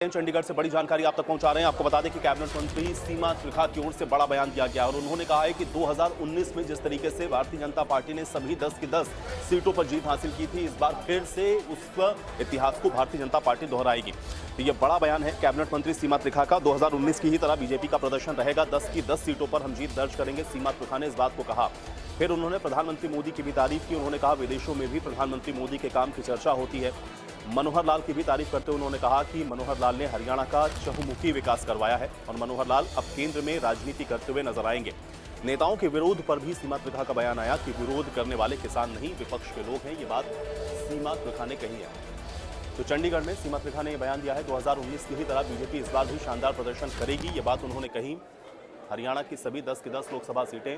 चंडीगढ़ से बड़ी जानकारी आप तक पहुंचा रहे हैं। आपको बता दें कि कैबिनेट मंत्री सीमा त्रिखा की ओर से बड़ा बयान दिया गया और उन्होंने कहा है कि 2019 में जिस तरीके से भारतीय जनता पार्टी ने सभी 10 की 10 सीटों पर जीत हासिल की थी, इस बार फिर से उस इतिहास को भारतीय जनता पार्टी दोहराएगी। तो ये बड़ा बयान है कैबिनेट मंत्री सीमा त्रिखा का। 2019 की ही तरह बीजेपी का प्रदर्शन रहेगा, 10 की 10 सीटों पर हम जीत दर्ज करेंगे, सीमा त्रिखा ने इस बात को कहा। फिर उन्होंने प्रधानमंत्री मोदी की भी तारीफ की। उन्होंने कहा विदेशों में भी प्रधानमंत्री मोदी के काम की चर्चा होती है। मनोहर लाल की भी तारीफ करते हुए उन्होंने कहा कि मनोहर लाल ने हरियाणा का चहुमुखी विकास करवाया है और मनोहर लाल अब केंद्र में राजनीति करते हुए नजर आएंगे। नेताओं के विरोध पर भी सीमा त्रिखा का बयान आया कि विरोध करने वाले किसान नहीं, विपक्ष के लोग हैं। ये बात सीमा त्रिखा ने कही है। तो चंडीगढ़ में सीमा त्रिखा ने यह बयान दिया है 2019 की ही तरह बीजेपी इस बार भी शानदार प्रदर्शन करेगी, ये बात उन्होंने कही। हरियाणा की सभी 10 की 10 लोकसभा सीटें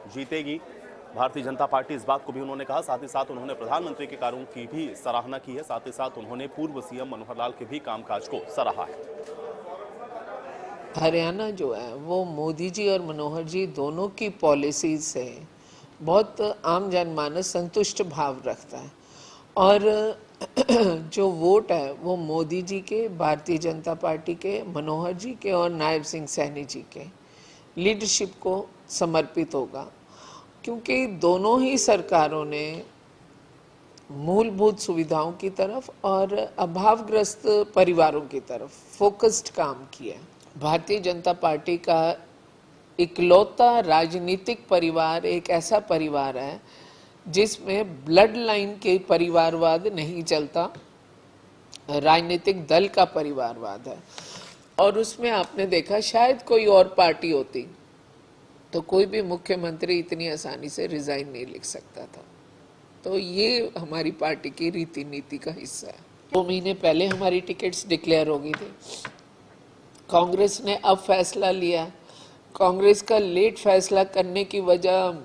जीतेगी भारतीय जनता पार्टी, इस बात को भी उन्होंने कहा। साथ ही साथ उन्होंने प्रधानमंत्री के कार्यों की भी सराहना की है। साथ ही साथ उन्होंने पूर्व सीएम मनोहर लाल के भी कामकाज को सराहा है। हरियाणा जो है वो मोदी जी और मनोहर जी दोनों की पॉलिसीज से बहुत आम जनमानस संतुष्ट भाव रखता है और जो वोट है वो मोदी जी के, भारतीय जनता पार्टी के, मनोहर जी के और नायब सिंह सैनी जी के लीडरशिप को समर्पित होगा, क्योंकि दोनों ही सरकारों ने मूलभूत सुविधाओं की तरफ और अभावग्रस्त परिवारों की तरफ फोकस्ड काम किया। भारतीय जनता पार्टी का इकलौता राजनीतिक परिवार एक ऐसा परिवार है जिसमें ब्लड लाइन के परिवारवाद नहीं चलता, राजनीतिक दल का परिवारवाद है। और उसमें आपने देखा शायद कोई और पार्टी होती तो कोई भी मुख्यमंत्री इतनी आसानी से रिजाइन नहीं लिख सकता था। तो ये हमारी पार्टी की रीति नीति का हिस्सा है। 2 महीने पहले हमारी टिकट्स डिक्लेयर हो गई थी। कांग्रेस ने अब फैसला लिया। कांग्रेस का लेट फैसला करने की वजह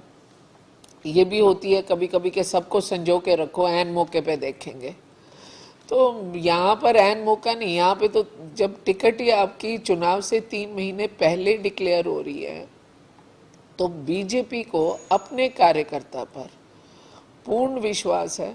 ये भी होती है कभी कभी कि सबको संजो के रखो, ऐन मौके पे देखेंगे। तो यहाँ पर ऐन मौका नहीं, यहाँ पे तो जब टिकट ही आपकी चुनाव से 3 महीने पहले डिक्लेयर हो रही है तो बीजेपी को अपने कार्यकर्ता पर पूर्ण विश्वास है।